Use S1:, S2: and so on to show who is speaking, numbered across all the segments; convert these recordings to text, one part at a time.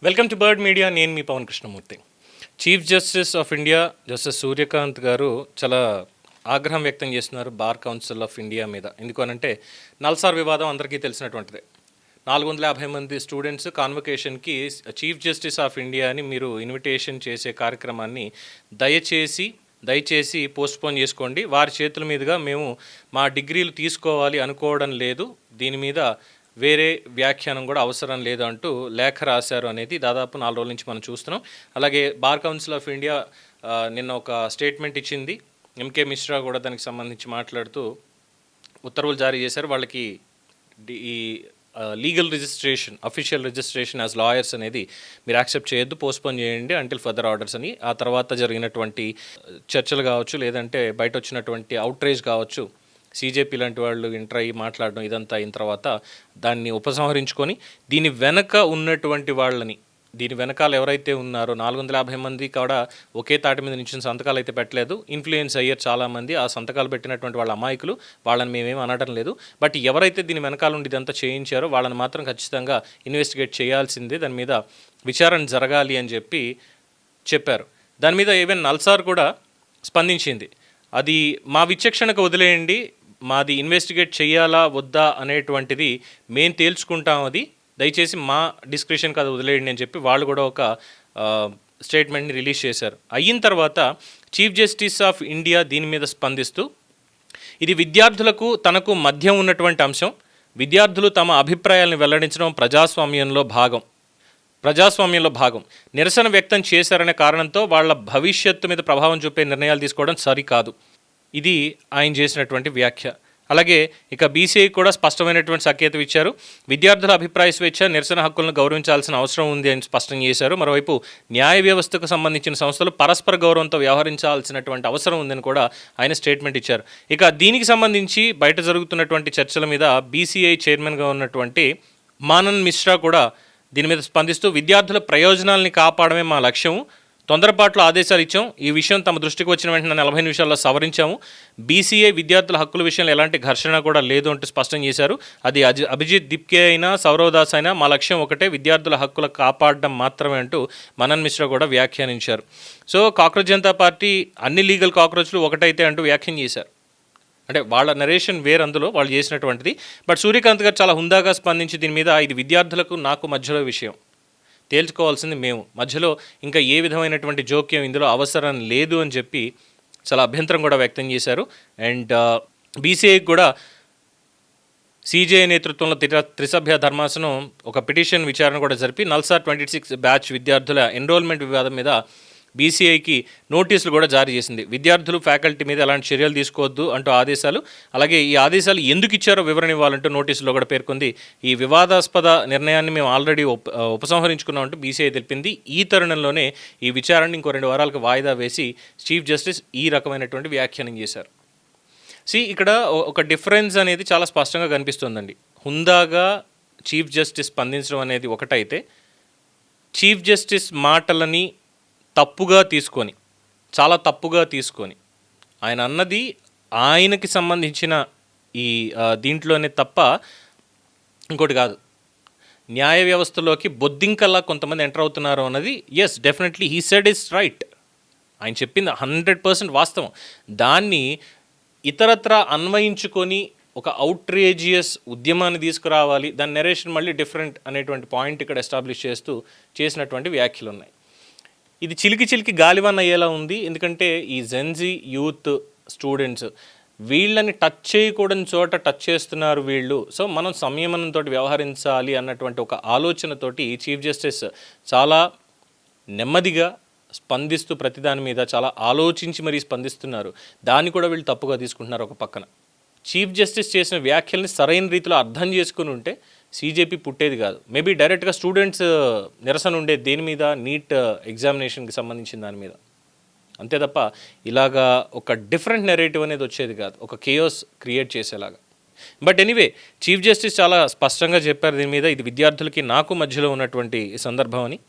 S1: Welcome to Bird media. నేను మీ Pavan Krishnamurthy. Chief justice of India justice Suryakant గారు చాలా ఆగ్రహం వ్యక్తం చేస్తున్నారు బార్ కౌన్సిల్ ఆఫ్ ఇండియా మీద. ఎందుకు అనంటే నల్సార్ వివాదం అందరికీ తెలిసినటువంటిదే. 450 మంది స్టూడెంట్స్ కాన్వకేషన్కి చీఫ్ జస్టిస్ ఆఫ్ ఇండియా అని మీరు ఇన్విటేషన్ చేసే కార్యక్రమాన్ని దయచేసి పోస్ట్పోన్ చేసుకోండి. వారి చేతుల మీదుగా మేము మా డిగ్రీలు తీసుకోవాలి అనుకోవడం లేదు, దీని మీద వేరే వ్యాఖ్యానం కూడా అవసరం లేదు అంటూ లేఖ రాశారు అనేది దాదాపు 4 రోజుల నుంచి మనం చూస్తున్నాం. అలాగే బార్ కౌన్సిల్ ఆఫ్ ఇండియా నిన్న ఒక స్టేట్మెంట్ ఇచ్చింది. ఎంకే మిశ్రా కూడా దానికి సంబంధించి మాట్లాడుతూ ఉత్తర్వులు జారీ చేశారు. వాళ్ళకి ఈ legal registration, official registration as lawyers అనేది మీరు యాక్సెప్ట్ చేయొద్దు, పోస్ట్పోన్ చేయండి అంటిల్ ఫర్దర్ ఆర్డర్స్ అని. ఆ తర్వాత జరిగినటువంటి చర్చలు కావచ్చు, లేదంటే బయట వచ్చినటువంటి అవుట్రేజ్ కావచ్చు, సీజేపీ లాంటి వాళ్ళు ఎంటర్ అయ్యి మాట్లాడడం, ఇదంతా అయిన తర్వాత దాన్ని ఉపసంహరించుకొని దీని వెనక ఉన్నటువంటి వాళ్ళని, దీని వెనకాల ఎవరైతే ఉన్నారో 450 మంది కూడా ఒకే తాటి మీద నుంచి సంతకాలు అయితే పెట్టలేదు. ఇన్ఫ్లుయెన్స్ అయ్యారు చాలామంది. ఆ సంతకాలు పెట్టినటువంటి వాళ్ళ అమాయకులు, వాళ్ళని మేమేం అనడం లేదు. బట్ ఎవరైతే దీని వెనకాల ఉండి ఇదంతా చేయించారో వాళ్ళని మాత్రం ఖచ్చితంగా ఇన్వెస్టిగేట్ చేయాల్సిందే, దాని మీద విచారణ జరగాలి అని చెప్పారు. దాని మీద ఈవెన్ నల్సార్ కూడా స్పందించింది. అది మా విచక్షణకు వదిలేయండి, మాది ఇన్వెస్టిగేట్ చేయాలా వద్దా అనేటువంటిది మేము తేల్చుకుంటాం, అది దయచేసి మా డిస్క్రిప్షన్కి అది వదిలేయండి అని చెప్పి వాళ్ళు కూడా ఒక స్టేట్మెంట్ని రిలీజ్ చేశారు. అయిన తర్వాత చీఫ్ జస్టిస్ ఆఫ్ ఇండియా దీని మీద స్పందిస్తూ, ఇది విద్యార్థులకు తనకు మధ్య ఉన్నటువంటి అంశం, విద్యార్థులు తమ అభిప్రాయాలను వెల్లడించడం ప్రజాస్వామ్యంలో భాగం, నిరసన వ్యక్తం చేశారనే కారణంతో వాళ్ళ భవిష్యత్తు మీద ప్రభావం చూపే నిర్ణయాలు తీసుకోవడం సరికాదు. ఇది ఆయన చేసినటువంటి వ్యాఖ్య. అలాగే ఇక బీసీఐ కూడా స్పష్టమైనటువంటి సంకేతం ఇచ్చారు. విద్యార్థుల అభిప్రాయ స్వేచ్ఛ, నిరసన హక్కులను గౌరవించాల్సిన అవసరం ఉంది అని స్పష్టం చేశారు. మరోవైపు న్యాయ వ్యవస్థకు సంబంధించిన సంస్థలు పరస్పర గౌరవంతో వ్యవహరించాల్సినటువంటి అవసరం ఉందని కూడా ఆయన స్టేట్మెంట్ ఇచ్చారు. ఇక దీనికి సంబంధించి బయట జరుగుతున్నటువంటి చర్చల మీద బీసీఐ చైర్మన్గా ఉన్నటువంటి మానన్ మిశ్రా కూడా దీని మీద స్పందిస్తూ, విద్యార్థుల ప్రయోజనాలని కాపాడమే మా లక్ష్యం, తొందరపాట్లో ఆదేశాలు ఇచ్చాం, ఈ విషయం తమ దృష్టికి వచ్చిన వెంటనే 40 నిమిషాల్లో సవరించాము, బీసీఐ విద్యార్థుల హక్కుల విషయంలో ఎలాంటి ఘర్షణ కూడా లేదు అంటూ స్పష్టం చేశారు. అది అభిజిత్ దిప్కే అయినా సౌరవ్ దాస్ అయినా మా లక్ష్యం ఒకటే, విద్యార్థుల హక్కులు కాపాడడం మాత్రమే అంటూ మనన్ మిశ్రా కూడా వ్యాఖ్యానించారు. సో కాక్రోచ్ జనతా పార్టీ అన్ని లీగల్ కాక్రోచ్లు ఒకటైతే అంటూ వ్యాఖ్యానం చేశారు. అంటే వాళ్ళ నరేషన్ వేరు అందులో వాళ్ళు చేసినటువంటిది. బట్ సూర్యకాంత్ గారు చాలా హుందాగా స్పందించి దీని మీద, ఇది విద్యార్థులకు నాకు మధ్యలో విషయం, తేల్చుకోవాల్సింది మేము, మధ్యలో ఇంకా ఏ విధమైనటువంటి జోక్యం ఇందులో అవసరం లేదు అని చెప్పి చాలా అభ్యంతరం కూడా వ్యక్తం చేశారు. అండ్ బీసీఐకి కూడా సీజేఐ నేతృత్వంలో త్రిసభ్య ధర్మాసనం ఒక పిటిషన్ విచారణ కూడా జరిపి నల్సార్ 26 బ్యాచ్ విద్యార్థుల ఎన్రోల్మెంట్ వివాదం మీద బీసీఐకి నోటీసులు కూడా జారీ చేసింది. విద్యార్థులు, ఫ్యాకల్టీ మీద ఎలాంటి చర్యలు తీసుకోవద్దు అంటూ ఆదేశాలు, అలాగే ఈ ఆదేశాలు ఎందుకు ఇచ్చారో వివరణ ఇవ్వాలంటూ నోటీసులో కూడా పేర్కొంది. ఈ వివాదాస్పద నిర్ణయాన్ని మేము ఆల్రెడీ ఉపసంహరించుకున్నామంటూ బీసీఐ తెలిపింది. ఈ తరుణంలోనే ఈ విచారణని ఇంకో 2 వారాలకు వాయిదా వేసి చీఫ్ జస్టిస్ ఈ రకమైనటువంటి వ్యాఖ్యానం చేశారు. ఇక్కడ ఒక డిఫరెన్స్ అనేది చాలా స్పష్టంగా కనిపిస్తుందండి. హుందాగా చీఫ్ జస్టిస్ స్పందించడం అనేది ఒకటైతే, చీఫ్ జస్టిస్ మాటలని చాలా తప్పుగా తీసుకొని ఆయన అన్నది ఆయనకి సంబంధించిన ఈ దీంట్లోనే తప్ప ఇంకోటి కాదు. న్యాయ వ్యవస్థలోకి బొద్దింకల్లా కొంతమంది ఎంటర్ అవుతున్నారు అన్నది, yes definitely he said is right, ఆయన చెప్పింది 100% వాస్తవం. దాన్ని ఇతరత్రా అన్వయించుకొని ఒక అవుట్రేజియస్ ఉద్యమాన్ని తీసుకురావాలి, దాని నెరేషన్ మళ్ళీ డిఫరెంట్ అనేటువంటి పాయింట్ ఇక్కడ ఎస్టాబ్లిష్ చేస్తూ చేసినటువంటి వ్యాఖ్యలు ఉన్నాయి. ఇది చిలికి గాలివాన్ అయ్యేలా ఉంది. ఎందుకంటే ఈ జెన్జీ యూత్ స్టూడెంట్స్ వీళ్ళని టచ్ చేయకూడని చోట టచ్ చేస్తున్నారు వీళ్ళు. సో మనం సంయమనంతో వ్యవహరించాలి అన్నటువంటి ఒక ఆలోచనతోటి చీఫ్ జస్టిస్ చాలా నెమ్మదిగా స్పందిస్తూ ప్రతిదాని మీద చాలా ఆలోచించి మరీ స్పందిస్తున్నారు. దాన్ని కూడా వీళ్ళు తప్పుగా తీసుకుంటున్నారు. ఒక పక్కన చీఫ్ జస్టిస్ చేసిన వ్యాఖ్యల్ని సరైన రీతిలో అర్థం చేసుకుని ఉంటే సీజేపీ పుట్టేది కాదు. మేబీ డైరెక్ట్గా స్టూడెంట్స్ నిరసన ఉండేది దేని మీద, నీట్ ఎగ్జామినేషన్కి సంబంధించిన దాని మీద, అంతే తప్ప ఇలాగా ఒక డిఫరెంట్ నెరేటివ్ అనేది వచ్చేది కాదు, ఒక కేయోస్ క్రియేట్ చేసేలాగా. బట్ ఎనీవే చీఫ్ జస్టిస్ చాలా స్పష్టంగా చెప్పారు దీని మీద, ఇది విద్యార్థులకి నాకు మధ్యలో ఉన్నటువంటి సందర్భం అని.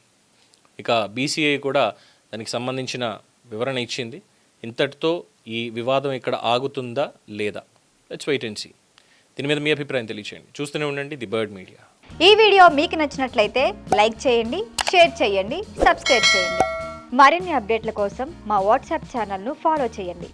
S1: ఇక బీసీఐ కూడా దానికి సంబంధించిన వివరణ ఇచ్చింది. ఇంతటితో ఈ వివాదం ఇక్కడ ఆగుతుందా లేదా, లెట్స్ వెయిట్ అండ్ సీ. దీని మీద మీ అభిప్రాయం తెలియచేయండి. చూస్తూనే ఉండండి ది బర్డ్ మీడియా.
S2: ఈ వీడియో మీకు నచ్చినట్లయితే లైక్ చేయండి, షేర్ చేయండి, సబ్స్క్రైబ్ చేయండి. మరిన్ని అప్డేట్ల కోసం మా వాట్సాప్ ఛానల్ను ఫాలో చేయండి.